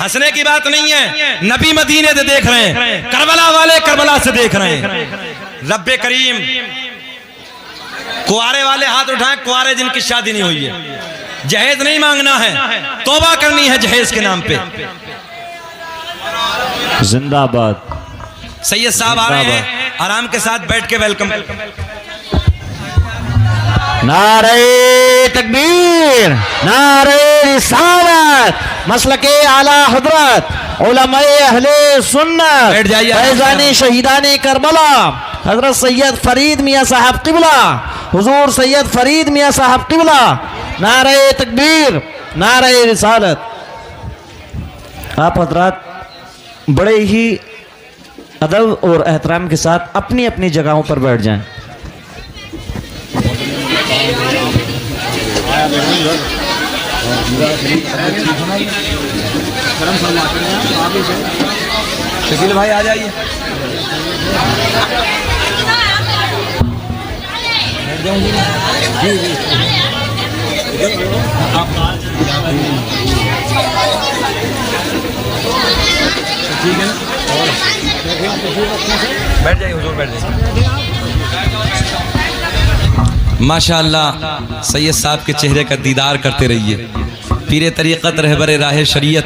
हंसने की बात नहीं है। नबी मदीने से देख रहे हैं, करबला वाले करबला से देख रहे हैं। रब्बे करीम, कुआरे वाले हाथ उठाएं, कुआरे जिनकी शादी नहीं हुई है। जहेज नहीं मांगना है, तौबा करनी है जहेज के नाम पे। जिंदाबाद। सैयद साहब आ रहे हैं, आराम के साथ बैठ के वेलकम। नारे तकबीर, नारे रिसालत, मसलके आला हजरत, उलमाए अहले सुन्नत, बैठ जाइए। फैजानी शहीदानी करबला हजरत सैयद फरीद मियाँ साहब किबला, हुजूर सैयद फरीद मियाँ साहब किबला। नारे तकबीर, नारे रिसालत। आप हजरात बड़े ही अदब और एहतराम के साथ अपनी अपनी जगहों पर बैठ जाएं। शकील भाई आ जाइए। ठीक है ना, बैठ जाइए हुजूर, बैठ जाइए। माशाअल्लाह, सैयद साहब के चेहरे का दीदार करते रहिए। पीरे तरीक़त रहबर राह शरीयत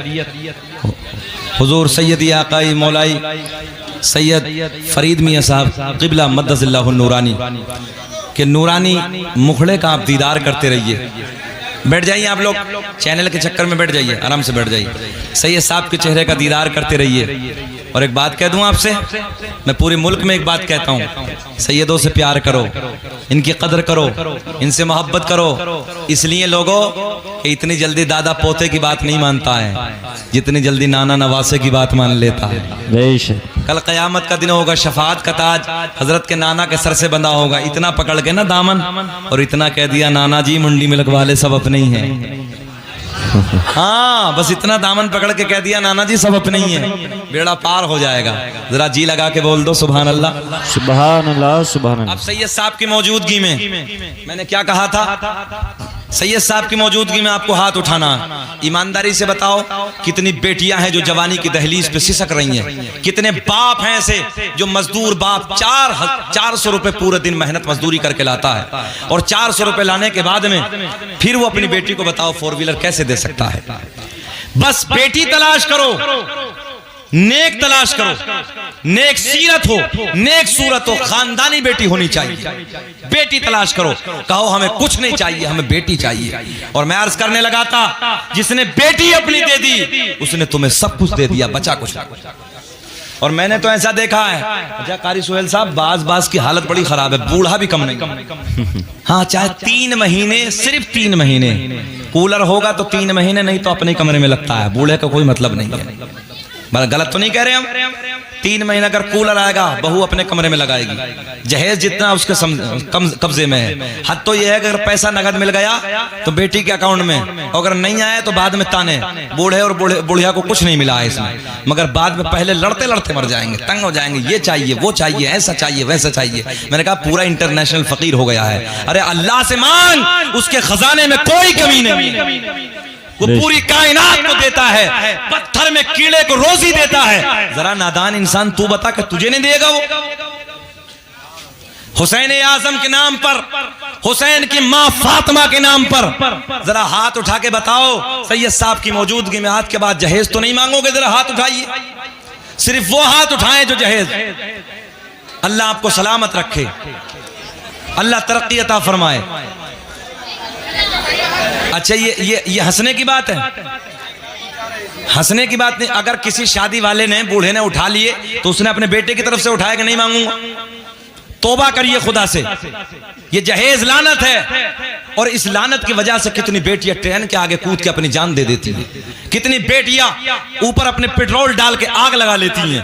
हुजूर सैयदी आकाई मौलाई सैयद फरीद मियाँ साहब क़िबला मद्दसिल्लाहु नूरानी के नूरानी मुखड़े का आप दीदार करते रहिए। बैठ जाइए आप लोग, चैनल के चक्कर में बैठ जाइए, आराम से बैठ जाइए। सैयद साहब के चेहरे का दीदार करते रहिए। और एक बात कह दूं आपसे, मैं पूरे मुल्क में एक बात कहता हूं, सैयदों से प्यार करो, इनकी कदर करो, इनसे मोहब्बत करो। इसलिए लोगों कि इतनी जल्दी दादा पोते की बात नहीं मानता है जितनी जल्दी नाना नवासे की बात मान लेता है। कल क़यामत का दिन होगा, शफाअत का ताज हजरत के नाना के सर से बंधा होगा। इतना पकड़ के ना दामन, और इतना कह दिया नाना जी मुंडी में लगवा ले, सब अपने ही हैं। हाँ, बस इतना दामन पकड़ के कह दिया नाना जी सब अपने ही हैं, बेड़ा पार हो जाएगा। जरा जी लगा के बोल दो सुभान अल्लाह, सुभान अल्लाह, सुभान अल्लाह। अब सैयद साहब की मौजूदगी में मैंने क्या कहा था, सैयद साहब की मौजूदगी में आपको हाथ उठाना। ईमानदारी से बताओ कितनी बेटियां हैं जो जवानी की दहलीज पे सिसक रही हैं, कितने बाप हैं ऐसे जो मजदूर बाप 400 रुपए पूरे दिन मेहनत मजदूरी करके लाता है, और 400 रुपए लाने के बाद में फिर वो अपनी बेटी को बताओ 4 व्हीलर कैसे दे सकता है। बस बेटी तलाश करो, नेक तलाश करो, नेक सीरत हो, नेक सूरत हो, खानदानी बेटी होनी चाहिए। बेटी तलाश करो, कहो हमें कुछ नहीं चाहिए, हमें बेटी चाहिए। और मैं अर्ज करने लगा था, जिसने बेटी अपनी दे दी उसने तुम्हें सब कुछ दे दिया, बचा कुछ। और मैंने तो ऐसा देखा है, अच्छा कारी सुहेल साहब, बाज की हालत बड़ी खराब है, बूढ़ा भी कम नहीं। हाँ, चाहे 3 महीने, सिर्फ 3 महीने कूलर होगा तो 3 महीने, नहीं तो अपने कमरे में लगता है। बूढ़े का कोई मतलब नहीं है, गलत तो नहीं कह रहे हम। 3 महीने अगर कूलर आएगा, बहू अपने कमरे में लगाएगी, जहेज जितना उसके कब्जे में है। हद तो यह है कि अगर पैसा नगद मिल गया तो बेटी के अकाउंट में, अगर नहीं आया तो बाद में ताने, बूढ़े और बुढ़िया को कुछ नहीं मिला है इसमें, मगर बाद में पहले लड़ते लड़ते मर जाएंगे, तंग हो जाएंगे, ये चाहिए वो चाहिए, ऐसा चाहिए वैसा चाहिए। मैंने कहा पूरा इंटरनेशनल फकीर हो गया है। अरे अल्लाह से मांग, उसके खजाने में कोई कमी नहीं है, वो पूरी कायनात को देता है, पत्थर में कीड़े को रोजी देता है। जरा नादान इंसान तू बता कि तुझे नहीं देगा वो। हुसैन आजम के नाम पर, हुसैन की मां फातिमा के नाम पर जरा हाथ उठा के बताओ, सैयद साहब की मौजूदगी में हाथ के बाद जहेज तो नहीं मांगोगे? जरा हाथ उठाइए, सिर्फ वो हाथ उठाएं जो जहेज। अल्लाह आपको सलामत रखे, अल्लाह तरक्की अता फरमाए। अच्छा, ये हंसने की बात है, हंसने की बात नहीं। अगर किसी शादी वाले ने, बूढ़े ने उठा लिए तो उसने अपने बेटे की तरफ से उठाया कि नहीं मांगूंगा। तौबा करिए खुदा से, ये जहेज लानत है, और इस लानत की वजह से कितनी बेटियां ट्रेन के आगे कूद के अपनी जान दे देती हैं, कितनी बेटियां ऊपर अपने पेट्रोल डाल के आग लगा लेती हैं,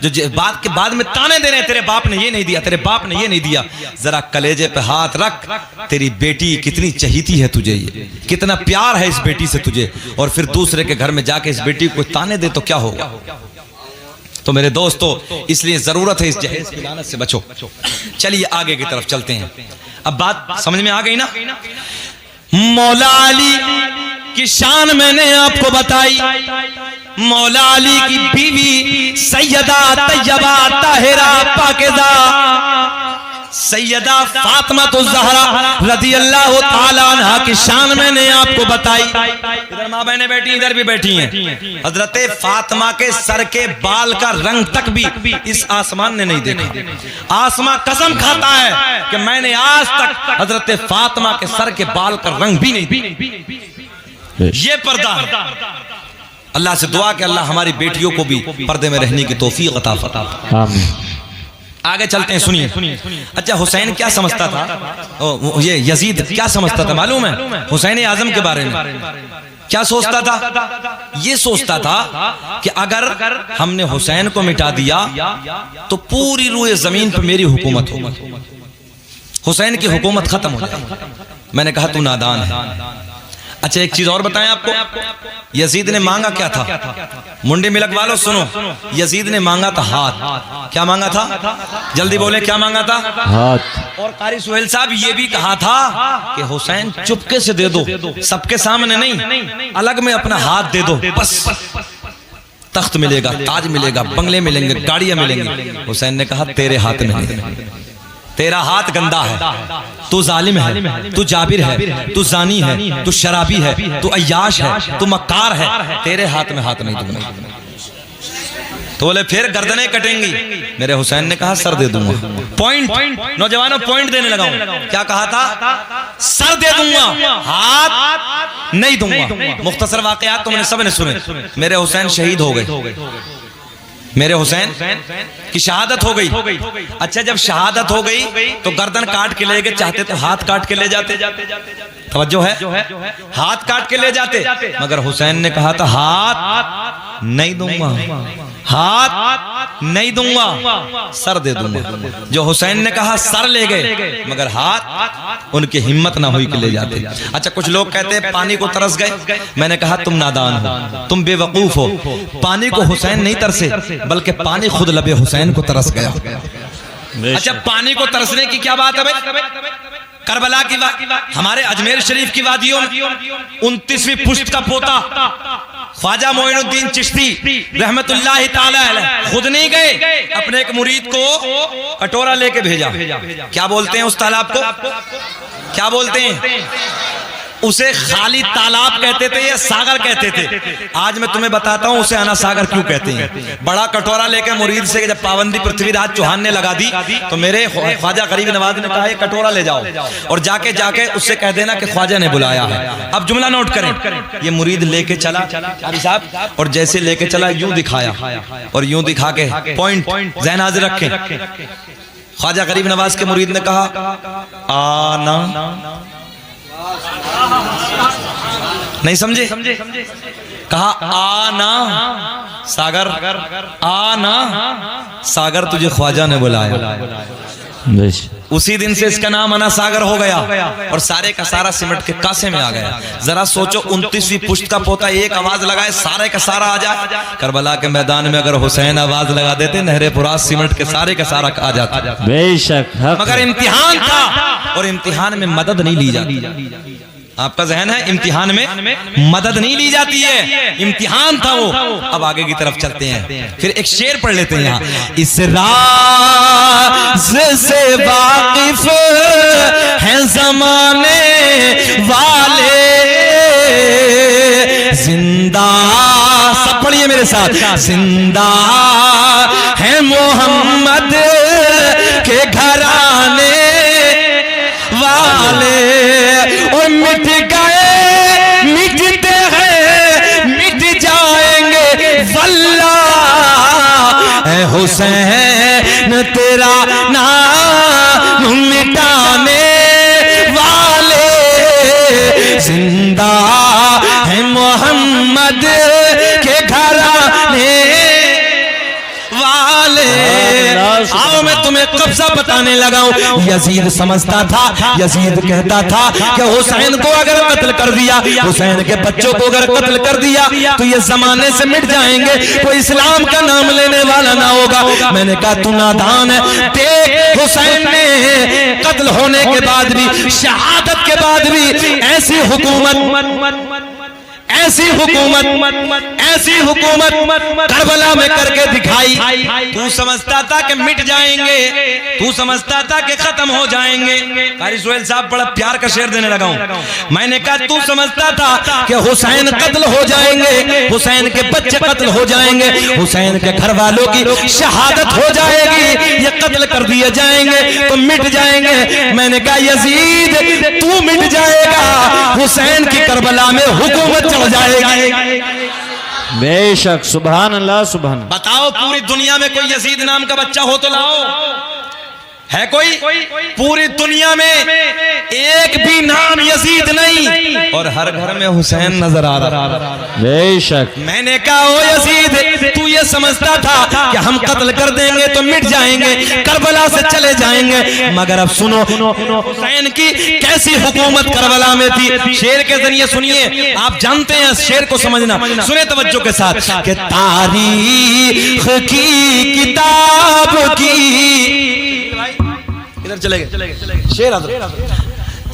जो बात के बाद में ताने दे रहे हैं, तेरे बाप ने ये नहीं दिया, तेरे बाप ने ये नहीं दिया। जरा कलेजे पे हाथ रख, तेरी बेटी कितनी चहीती है तुझे, ये कितना प्यार है इस बेटी से तुझे, और फिर दूसरे के घर में जाके इस बेटी को ताने दे तो क्या होगा। तो मेरे दोस्तों, इसलिए जरूरत है इस जहेज की लानत से बचो। चलिए आगे की तरफ चलते हैं। अब बात समझ में आ गई ना। मौला अली की शान मैंने आपको बताई। मौला अली की बीवी सैयदा तैयबा ताहिरा पाकिज़ा सैयदा फातिमा तो ज़हरा रज़ियल्लाहु ताला अन्हा की शान मैंने आपको बताई। इधर माँ बहनें बैठी, इधर भी बैठी हैं। हजरत फातिमा के सर के बाल का रंग तक भी इस आसमान ने नहीं देखा। आसमां कसम खाता है कि मैंने आज तक हजरत फातिमा के सर के बाल का रंग भी नहीं देखा। ये पर्दा है। अल्लाह से दुआ कि अल्लाह हमारी बेटियों को भी पर्दे में रहने की तौफीक अता फरमा। आगे चलते हैं, सुनिए। अच्छा, हुसैन क्या समझता था, ये यजीद क्या समझता था मालूम है? हुसैन आजम के बारे में क्या सोचता था? ये सोचता था कि अगर हमने हुसैन को मिटा दिया तो पूरी रूए जमीन पर मेरी हुकूमत होगी, हुसैन की हुकूमत खत्म हो जाएगी। मैंने कहा तू नादान है। अच्छा, एक चीज और बताएं आपको, यजीद ने मांगा क्या था? मुंडे में लगवा लो, सुनो। यजीद ने मांगा था हाथ। क्या मांगा था? जल्दी बोले, क्या मांगा था? हाथ। और कारी सुहेल साहब ये भी कहा था कि हुसैन चुपके से दे दो, सबके सामने नहीं, अलग में अपना हाथ दे दो, बस तख्त मिलेगा, ताज मिलेगा, बंगले मिलेंगे, गाड़ियां मिलेंगी। हुसैन ने कहा तेरे हाथ में नहीं, तेरा हाथ गंदा है, तू जालिम है, तू जाबिर है, तू जानी है, तू शराबी है, तू अय्याश है, तू मक्कार है, तेरे हाथ में हाथ नहीं दूंगा। तो बोले फिर गर्दनें कटेंगी। मेरे हुसैन ने कहा सर दे दूंगा। पॉइंट, नौजवानों पॉइंट देने लगा हूं। क्या कहा था? सर दे दूंगा, हाथ नहीं दूंगा। मुख्तसर वाकयात तो मैंने सबने सुने। मेरे हुसैन शहीद हो गए, मेरे हुसैन की शहादत हो गई। अच्छा, जब शहादत हो गई तो गर्दन काट के ले गए, चाहते तो हाथ काट के ले जाते। तवज्जो है, हाथ काट के ले जाते, मगर हुसैन ने कहा था हाथ नहीं दूंगा, हाथ नहीं दूंगा, सर दे दूंगा। जो हुसैन ने कहा सर ले गए, मगर हाथ उनकी हिम्मत ना हुई कि ले जाते। अच्छा, कुछ लोग कहते हैं पानी को तरस गए। मैंने कहा तुम नादान हो, तुम बेवकूफ हो। पानी को हुसैन नहीं तरसे, बल्कि पानी खुद लबे हुसैन को तरस गया। अच्छा, पानी को तरसने की क्या बात है भाई? करबला की हमारे अजमेर शरीफ की वादियों में 29वीं पुश्त का पोता ख्वाजा मोइनुद्दीन चिश्ती रहमतुल्लाहि ताला अलैह खुद नहीं गए, अपने एक मुरीद को कटोरा लेके भेजा। क्या बोलते हैं उस तालाब को? क्या बोलते हैं? उसे खाली तालाब कहते थे या सागर कहते थे? आज मैं तुम्हें बताता हूं उसे आना सागर क्यों कहते हैं। बड़ा कटोरा लेकर मुरीद से जब पाबंदी पृथ्वीराज चौहान ने लगा दी तो मेरे ख्वाजा गरीब नवाज ने कहा कटोरा ले जाओ और जाके उससे कह देना कि ख्वाजा ने बुलाया है। अब जुमला नोट करें, ये मुरीद लेके चला अभी साहब, और जैसे लेके चला यूं दिखाया और यूं दिखा के पॉइंट ज़हन हाजिर रखें। ख्वाजा गरीब नवाज के मुरीद ने कहा आना, नहीं समझे? कहा आना सागर, आना सागर, तुझे ख्वाजा ने बुलाया। उसी दिन से इसका नाम आना सागर हो गया और सारे का सारा सिमट के कासे में आ गया। जरा सोचो, 29वीं पुश्त का पोता एक आवाज लगाए, सारे का सारा आ जाए। करबला के मैदान में अगर हुसैन आवाज लगा देते, नहरे फुरात सिमट के सारे का सारा आ जाता। बेशक, मगर इम्तिहान था और इम्तिहान में मदद नहीं ली जाती। आपका जहन है, इम्तिहान में मदद नहीं ली जाती है, इम्तिहान था वो। अब आगे की तरफ चलते हैं, फिर एक शेर पढ़ लेते हैं यहाँ। इस राज से वाकिफ हैं ज़माने वाले, जिंदा, सब पढ़िए मेरे साथ, जिंदा है मोहम्मद के घराने वाले, और मिट गए, मिटते हैं, मिट जाएंगे वल्लाह ऐ हुसैन तेरा नाम मिटाने वाले, जिंदा है मोहम्मद के घराने वाले। आओ मैं तुम्हें कब्जा बताने लगा हूं। यजीद समझता था, यजीद कहता था कि हुसैन को अगर कत्ल कर दिया, हुसैन के बच्चों को अगर कत्ल कर दिया तो ये जमाने से मिट जाएंगे, कोई इस्लाम का नाम लेने वाला ना होगा। मैंने कहा तू नादान है, देख हुसैन ने कत्ल होने के बाद भी, शहादत के बाद भी ऐसी हुकूमत ऐसी हुकूमत करबला में करके दिखाई। तू समझता था कि मिट जाएंगे, तू समझता था कि खत्म हो जाएंगे। कारी सोहेल साहब बड़ा प्यार का शेर देने लगा हूं। मैंने कहा तू समझता था कि हुसैन कत्ल हो जाएंगे, हुसैन के बच्चे कत्ल हो जाएंगे, हुसैन के घर वालों की शहादत हो जाएगी, ये कत्ल कर दिए जाएंगे तो मिट जाएंगे। मैंने कहा यजीद तू मिट जाएगा, हुसैन की करबला में हुकूमत चढ़ जाएगी। बेशक, सुभान अल्लाह, सुभान। बताओ पूरी दुनिया में कोई यजीद नाम का बच्चा हो तो लाओ, है कोई? पूरी दुनिया में एक भी नाम यजीद नहीं, और हर घर में हुसैन नजर आ रहा। बेशक। मैंने कहा ओ यजीद तू ये समझता था कि हम कत्ल कर देंगे तो मिट जाएंगे, करबला से चले जाएंगे, मगर अब सुनो हुसैन की कैसी हुकूमत करबला में थी। शेर के जरिए सुनिए, आप जानते हैं शेर को समझना, सुने तवज्जो के साथ कि तारीख की किताब की, इधर चले गए शेर,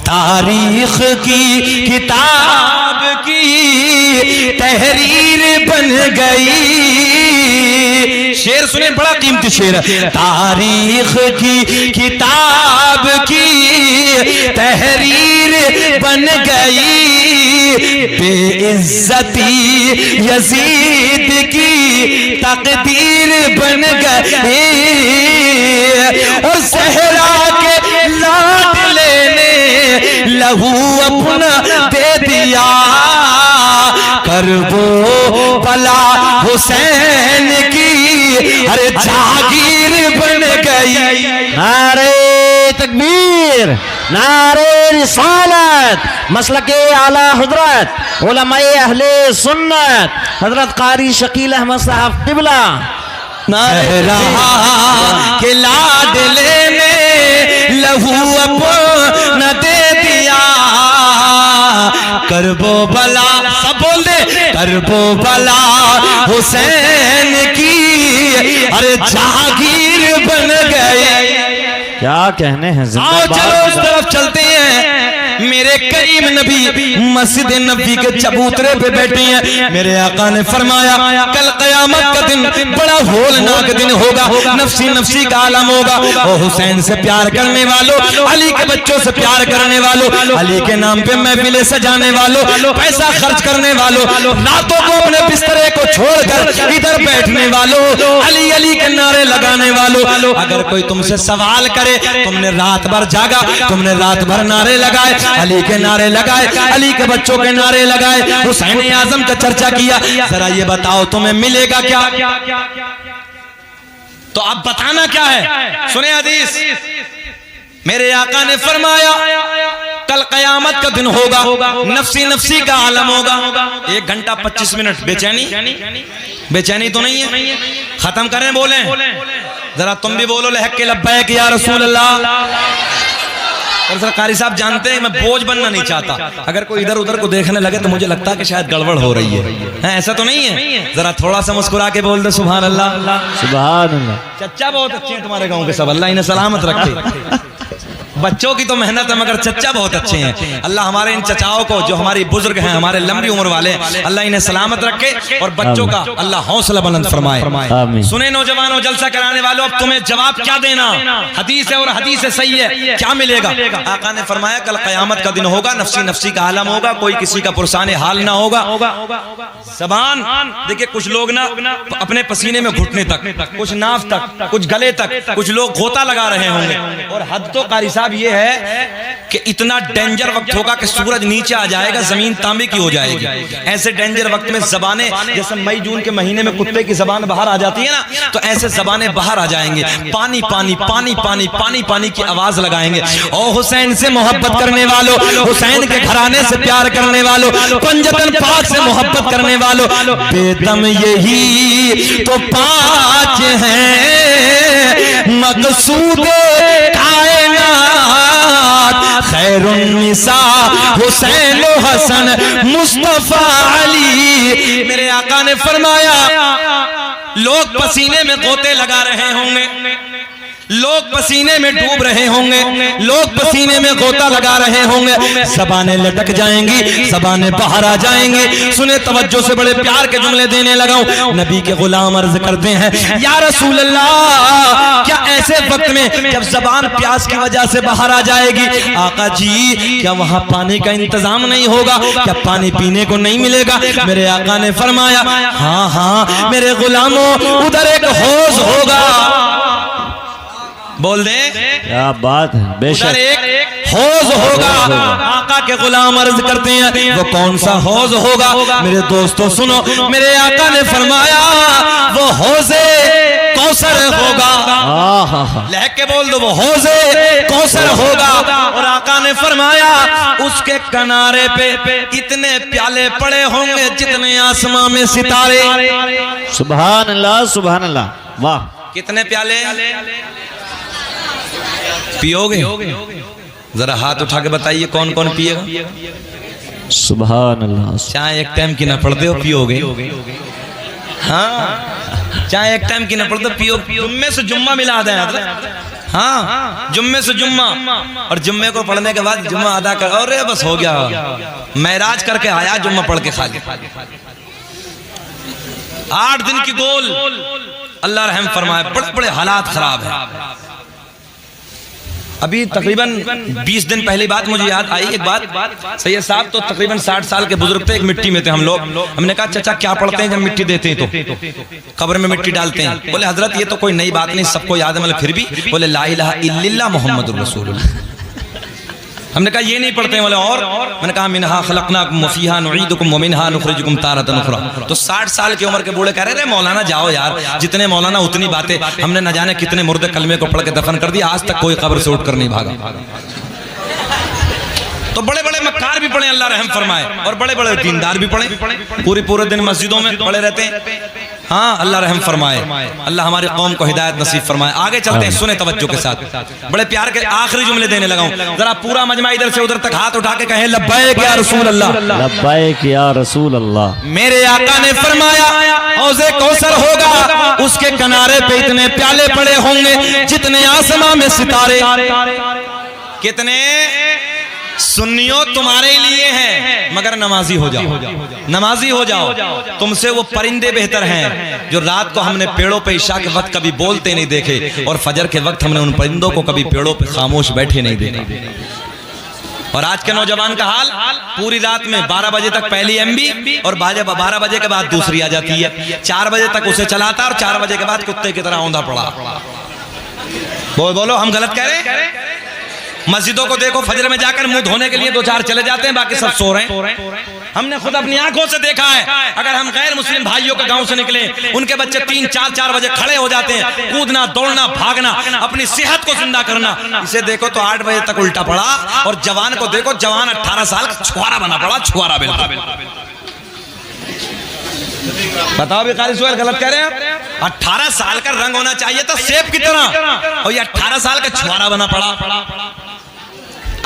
तारीख की किताब की तहरीर बन गई। शेर सुने, बड़ा कीमती शेर है। तारीख की किताब की तहरीर बन गई, बेइज्जती यजीद की तकदीर बन गई, और सहरा के लाडले ने लहू अपना दे दिया, करबो बला हुसैन की अरे जागीर बन गई। नारे तकबीर, नारे रिसालत, मसलके आला हजरत उलमाए अहले सुन्नत हजरत कारी शकील अहमद साहब क़िबला। सहरा के लाडले ने लहू अपना दे दिया, करबो बला, सब बोल दे, करबो बला हुसैन की अरे जागीर बन गए। क्या कहने हैं। आओ चलो उस तरफ चलते हैं। मेरे करीम नबी मस्जिद नबी के चबूतरे पे बैठे हैं। मेरे आका ने फरमाया कल कयामत का दिन बड़ा होलनाक दिन होगा, नफसी नफसी का आलम होगा। ओ हुसैन से प्यार करने वालों, अली के बच्चों से प्यार करने वालों, अली के नाम पे महफिलें सजाने वालों, पैसा खर्च करने वालों, रातों को अपने बिस्तरे को छोड़कर इधर बैठने वालों, अली अली के नारे लगाने वालों, अगर कोई तुमसे सवाल करे तुमने रात भर जागा, तुमने रात भर नारे लगाए, अली के नारे लगाए, अली के बच्चों के नारे लगाए, हुसैन आजम का चर्चा किया, जरा ये बताओ तुम्हें मिलेगा क्या? तो अब बताना क्या है, सुने हदीस। मेरे आका ने फरमाया कल कयामत का दिन होगा, नफसी नफसी का आलम होगा। 1 घंटा 25 मिनट बेचैनी, बेचैनी तो नहीं है? खत्म करें, बोलें जरा, तुम भी बोलो लहक के लब्बैक या रसूल अल्लाह। और सर कारी साहब जानते हैं मैं बोझ बनना नहीं चाहता, अगर कोई इधर उधर को देखने लगे तो मुझे लगता है कि शायद गड़बड़ हो रही है, ऐसा तो नहीं है? जरा थोड़ा सा मुस्कुरा के बोल दे सुभान अल्लाह, सुभान अल्लाह। चच्चा बहुत अच्छे हैं तुम्हारे गांव के सब, अल्लाह इन्हें सलामत रखे। बच्चों की तो मेहनत है मगर चच्चा बहुत अच्छे हैं। अल्लाह हमारे इन चचाओं को जो हमारी बुजुर्ग हैं, हमारे लंबी उम्र वाले हैं, अल्लाह इन्हें सलामत रखे और बच्चों का अल्लाह हौसला बुलंद फरमाए। सुने नौजवानों, जलसा कराने वालों, अब तुम्हें जवाब क्या देना? हदीस है और हदीस है सही है, क्या मिलेगा? आका ने फरमाया कल कयामत का दिन होगा, नफसी नफसी का आलम होगा, कोई किसी का पुरसाने हाल ना होगा। ज़बान देखिए, कुछ लोग ना अपने पसीने में घुटने तक, कुछ नाफ तक, कुछ गले तक, कुछ लोग गोता लगा रहे होंगे। और हद तो कारी साहब ये है कि इतना डेंजर वक्त होगा कि सूरज नीचे आ जाएगा, जमीन तांबे की हो जाएगी। ऐसे डेंजर वक्त में जबानें, जैसे मई जून के महीने में कुत्ते की जबान बाहर आ जाती है ना, तो ऐसे जबानें बाहर आ जाएंगे, पानी पानी पानी पानी पानी पानी की आवाज लगाएंगे। और हुसैन से मोहब्बत करने वालों, हुसैन के घराने से प्यार करने वालों, पंजतन पाक से मोहब्बत करने वालों, बेदम यही तो 5 हैं मकसूद कायनात, खैरुन्निसा हुसैन हसन मुस्तफा अली। मेरे आका ने फरमाया लोग पसीने में गोते लगा रहे होंगे, लोग पसीने में डूब रहे होंगे, लोग पसीने में गोता लगा रहे होंगे, ज़बानें लटक जाएंगी, ज़बानें बाहर आ जाएंगी। सुने तवज्जो से, बड़े प्यार के जुमले देने लगाऊं। नबी के गुलाम अर्ज करते हैं, या रसूल अल्लाह, क्या ऐसे वक्त में जब ज़बान प्यास की वजह से बाहर आ जाएगी, आका जी क्या वहां पानी का इंतजाम नहीं होगा, क्या पानी पीने को नहीं मिलेगा? मेरे आका ने फरमाया, हाँ हाँ मेरे गुलामों, उधर एक हौज होगा। बोल दे, क्या बात है, बेशक एक हौज होगा। आका के गुलाम अर्ज करते हैं, वो कौन सा हौज होगा? मेरे दोस्तों सुनो, मेरे आका ने फरमाया वो हौजे कौसर होगा। लहक के बोल दो, वो हौजे कौसर होगा। और आका ने फरमाया उसके किनारे पे इतने प्याले पड़े होंगे जितने आसमां में सितारे। सुभान अल्लाह, सुभान अल्लाह, वाह। कितने प्याले? पियोगे? जरा हाथ उठा के बताइए कौन कौन पिएगा? सुभान अल्लाह। चाय एक टाइम की ना पड़ते हो, पियोगे? हाँ, चाहे एक टाइम की न पढ़ तो पियो। जुम्मे से जुम्मा मिला दें। हाँ, जुम्मे से जुम्मा, और जुम्मे को पढ़ने के बाद जुम्मा अदा कर, और बस हो गया, महराज करके आया, जुम्मा पढ़ के खा गया। 8 दिन की गोल, अल्लाह रहम फरमाए। बड़े बड़े हालात खराब है। अभी तकरीबन 20 दिन पहली बात मुझे याद आई। एक बात, सैयद साहब तो तकरीबन 60 साल के बुजुर्ग थे, एक मिट्टी में थे हम लोग। हमने कहा चाचा क्या पढ़ते हैं जब मिट्टी देते हैं तो? कब्र में मिट्टी डालते हैं। बोले हजरत ये तो कोई नई बात नहीं, सबको याद है। मतलब फिर भी बोले ला इलाहा इल्लल्लाह मुहम्मदुर रसूलुल्लाह। हमने कहा ये नहीं पढ़ते हैं। बोले और? मैंने कहा मिनहा खलकनाकुम व फीहा नुईदुकुम व मिनहा नुखरिजुकुम तारतन उखरा। तो 60 साल की उम्र के बूढ़े कह रहे मौलाना जाओ यार, जितने मौलाना उतनी बातें। हमने न जाने कितने मुर्दे कलमे को पढ़ के दफन कर दिया, आज तक कोई कब्र से उठकर नहीं भागा। तो बड़े बड़े मक्कार भी पढ़े, अल्लाह रहम फरमाए, और बड़े बड़े दीनदार भी पढ़े, पूरे दिन मस्जिदों में पड़े रहते हैं। हाँ, अल्लाह रहम फरमाए, अल्लाह हमारी कौम को हिदायत नसीब फरमाए। आगे चलते हैं, सुने तवज्जो के साथ। बड़े प्यार के आखिरी जुमले देने लगा हूं, जरा पूरा मजमा इधर से उधर तक हाथ उठा के कहें लब्बैक या रसूल अल्लाह, लब्बैक या रसूल अल्लाह। मेरे आका ने फरमाया हौज़े कौसर होगा, उसके किनारे पे इतने प्याले पड़े होंगे जितने आसमां में सितारे। कितने? सुन्नियों तुम्हारे लिए हैं, मगर नमाजी हो जाओ, नमाजी हो जाओ। तुमसे वो परिंदे बेहतर हैं जो रात को हमने पेड़ों पे इशा के वक्त कभी बोलते नहीं देखे, और फजर के वक्त हमने उन परिंदों को कभी पेड़ों पे खामोश बैठे नहीं देखा। और आज के नौजवान का हाल, पूरी रात में 12 बजे तक पहली एमबी, और 12 बजे के बाद दूसरी आ जाती है। 4 बजे तक उसे चलाता, और 4 बजे के बाद कुत्ते की तरह औंधा पड़ा। बोलो हम गलत कह रहे हैं? मस्जिदों को देखो, फजर में जाकर मुंह धोने के लिए 2-4 चले जाते हैं, बाकी सब सो रहे हैं। हमने खुद अपनी आंखों से देखा है। अगर हम गैर मुस्लिम भाइयों के गांव से निकले, उनके बच्चे 3-4 बजे खड़े हो जाते हैं, कूदना, दौड़ना, भागना, अपनी सेहत को जिंदा करना। इसे देखो तो 8 बजे तक उल्टा पड़ा, और जवान को देखो, जवान 18 साल का छुआरा बना पड़ा, छुआरा बिल्कुल। बताओ भी कारी सुहेल गलत कह रहे हैं? 18 साल का रंग होना चाहिए था सेब की तरह, और ये 18 साल का छुआरा बना पड़ा।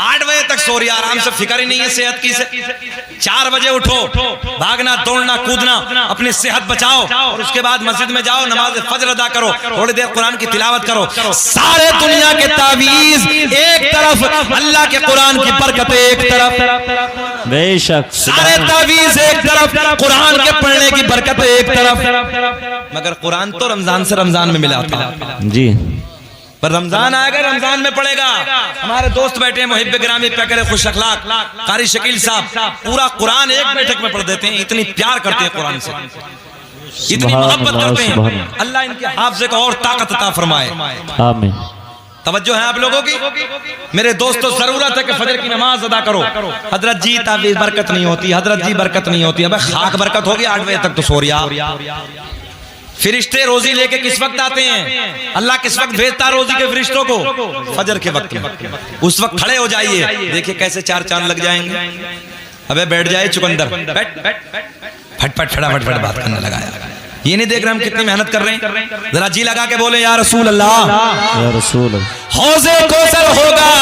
8 बजे तक सो रही, आराम से, फिक्र ही नहीं है सेहत की से। 4 बजे उठो, भागना, दौड़ना, कूदना, अपनी सेहत बचाओ, और उसके बाद मस्जिद में जाओ, नमाज फजर अदा करो, थोड़ी देर कुरान की तिलावत करो। सारे दुनिया के तावीज एक तरफ, अल्लाह के कुरान की बरकतें एक तरफ। बेशक, सारे तावीज एक तरफ, कुरान के पढ़ने की बरकतें एक तरफ। मगर कुरान तो रमजान से रमजान में मिला था जी, पर रमजान आएगा, रमजान में पड़ेगा। हमारे दोस्त बैठे हैं मुहिब्बे गिरामी प्यारे खुश अखलाक कारी शकील साहब, पूरा कुरान एक बैठक में पढ़ देते हैं। इतनी प्यार करते हैं कुरान से, इतनी मोहब्बत करते हैं। अल्लाह इनके हाफ़िज़े को और ताकत अता फरमाए, आमीन। तवज्जो है आप लोगों की? मेरे दोस्तों, जरूरत है कि फजर की नमाज अदा करो। हजरत जी तावीज़ बरकत नहीं होती, हजरत जी बरकत नहीं होती। अब खाक बरकत होगी, 8 बजे तक तो सो रिया। फिरिश्ते रोजी लेके किस वक्त आते हैं? अल्लाह किस वक्त भेजता रोजी के फरिश्तों को? फजर के वक्त में। उस वक्त खड़े हो जाइए, देखिए कैसे 4 चांद लग जाएंगे। अबे बैठ जाए चुकंदर, फटफट फटाफट बात करने लगाया। ये नहीं देख रहे हम कितनी मेहनत कर रहे हैं? जरा जी लगा के बोले या रसूल अल्लाह, या रसूल। हौज़े कौसर होगा,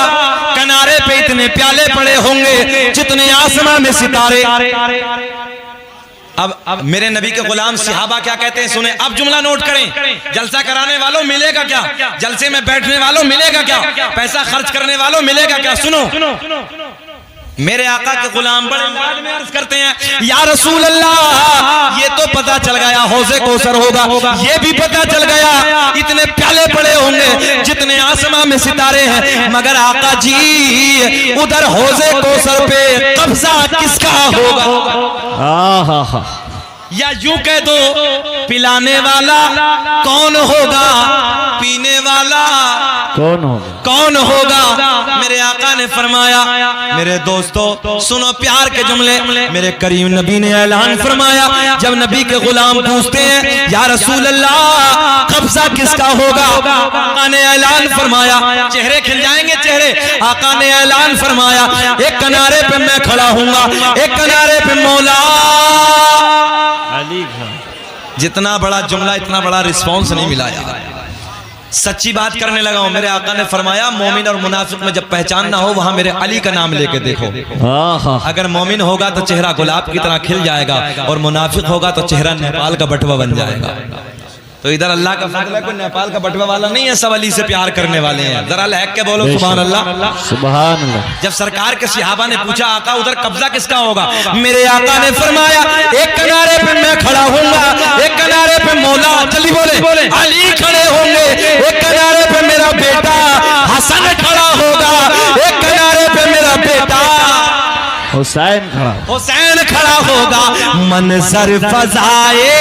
किनारे पे इतने प्याले पड़े होंगे जितने आसमां में सितारे। अब मेरे नबी के गुलाम सहाबा क्या कहते हैं सुने। अब जुमला नोट करें। जलसा कराने वालों मिलेगा क्या? जलसे में बैठने वालों मिलेगा क्या? पैसा खर्च करने वालों मिलेगा क्या? सुनो मेरे आका के गुलाम बड़े अंदाज में अर्ज करते हैं, या रसूल अल्लाह, ये तो पता चल गया हौज़े कौसर होगा, ये भी पता चल गया इतने प्याले पड़े होंगे जितने आसमां में सितारे हैं, मगर आका जी उधर हौज़े कौसर पे कब्जा किसका होगा? या यूं कह दो पिलाने वाला कौन होगा, पीने वाला कौन होगा? मेरे आका ने फरमाया, मेरे दोस्तों सुनो प्यार के जुमले, मेरे करीम नबी ने ऐलान फरमाया, जब नबी के गुलाम पूछते हैं या रसूल अल्लाह कब्जा किसका होगा, आका ने ऐलान फरमाया, चेहरे खिल जाएंगे चेहरे, आका ने ऐलान फरमाया, एक किनारे पे मैं खड़ा हूंगा, एक किनारे पे मौला। जितना बड़ा जुमला इतना बड़ा रिस्पॉन्स नहीं मिला यार। सच्ची बात करने लगा हूं। मेरे आका ने फरमाया मोमिन और मुनाफिक में जब पहचान ना हो वहां मेरे अली का नाम लेके देखो। अगर मोमिन होगा तो चेहरा गुलाब की तरह खिल जाएगा और मुनाफिक होगा तो चेहरा नेपाल का बटवा बन जाएगा। तो इधर अल्लाह का फजल है, कोई नेपाल का बटवा वाला नहीं है, सब अली से प्यार करने वाले हैं। जरा लहक के बोलो सुभान अल्लाह सुभान अल्लाह। जब सरकार के सहाबा ने पूछा आका उधर कब्जा किसका होगा, मेरे आका ने फरमाया एक किनारे पे मैं खड़ा हूंगा, एक किनारे पे मौला जल्दी बोले अली खड़े होंगे, एक किनारे पे मेरा बेटा हसन खड़ा होगा, एक किनारे पे मेरा बेटा हुसैन खड़ा होगा। मंजर फजाए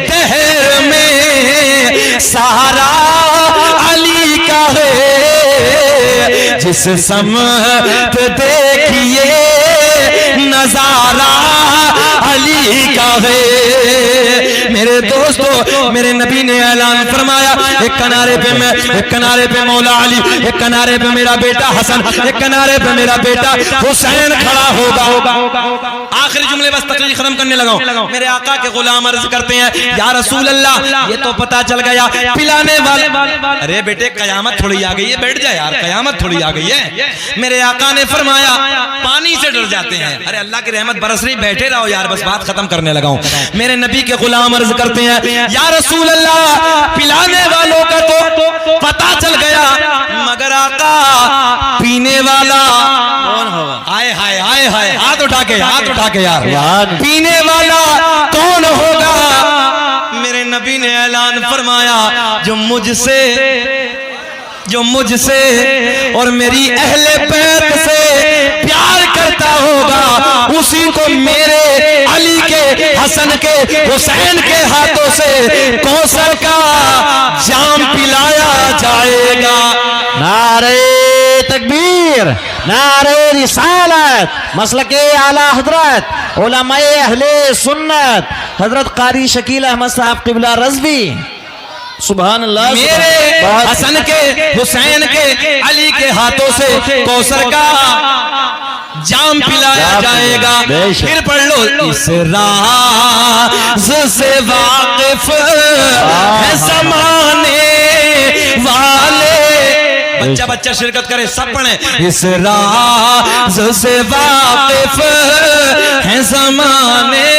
दहर में सारा अली का है, जिस समत देखिए नजारा अली का है। मेरे दोस्तों मेरे नबी ने ऐलान फरमाया, एक किनारे पे मैं, एक किनारे पे मौला अली, एक किनारे पे मेरा बेटा हसन, एक किनारे पे मेरा बेटा हुसैन खड़ा होगा। आखिरी जुमले बस तकरीर खत्म करने लगा हूं। मेरे आका के गुलाम अर्ज करते हैं या रसूल अल्लाह ये तो पता चल गया पिलाने वाले। अरे बेटे कयामत थोड़ी आ गई है, बैठ जा यार, कयामत थोड़ी आ गई है। मेरे आका ने फरमाया पानी से डर जाते हैं। अरे अल्लाह की रहमत बरस रही, बैठे रहो यार, बस बात खत्म करने लगा हूं। मेरे नबी के गुलाम अर्ज करते हैं या रसूल अल्लाह पिलाने वालों का तो पता चल गया, मगर आका पीने वाला कौन होगा? आए हाय आए हाय, हाथ उठा के यार, पीने वाला कौन होगा? मेरे नबी ने ऐलान फरमाया जो मुझसे और मेरी अहले बैत से प्यार करता होगा उसी को मेरे अली के, हसन के, हुसैन के हाथों से कौसर का जाम पिलाया जाएगा। नारे तकबीर, नारे रिसालत, मसलके आला हजरत उलमाए अहले सुन्नत हजरत कारी शकील अहमद साहब क़िबला रज़वी सुभान अल्लाह। मेरे हसन के, हुसैन के, अली के हाथों से कौसर का जाम पिलाया जाएगा। फिर पढ़ लो इस राज से वाकिफ है ज़माने वाले। बच्चा शिरकत करे, सब पढ़े। इस राज से वाकिफ है ज़माने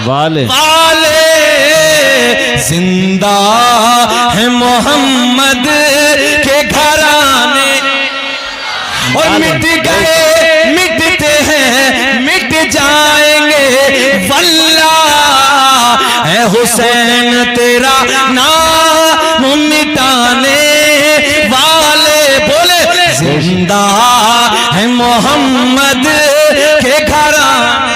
वाले जिंदा है मोहम्मद के घराने और मिट गए, मिटते हैं, मिट जाएंगे, वल्लाह है हुसैन तेरा नाम मिटाने वाले। बोले जिंदा है मोहम्मद के घराने।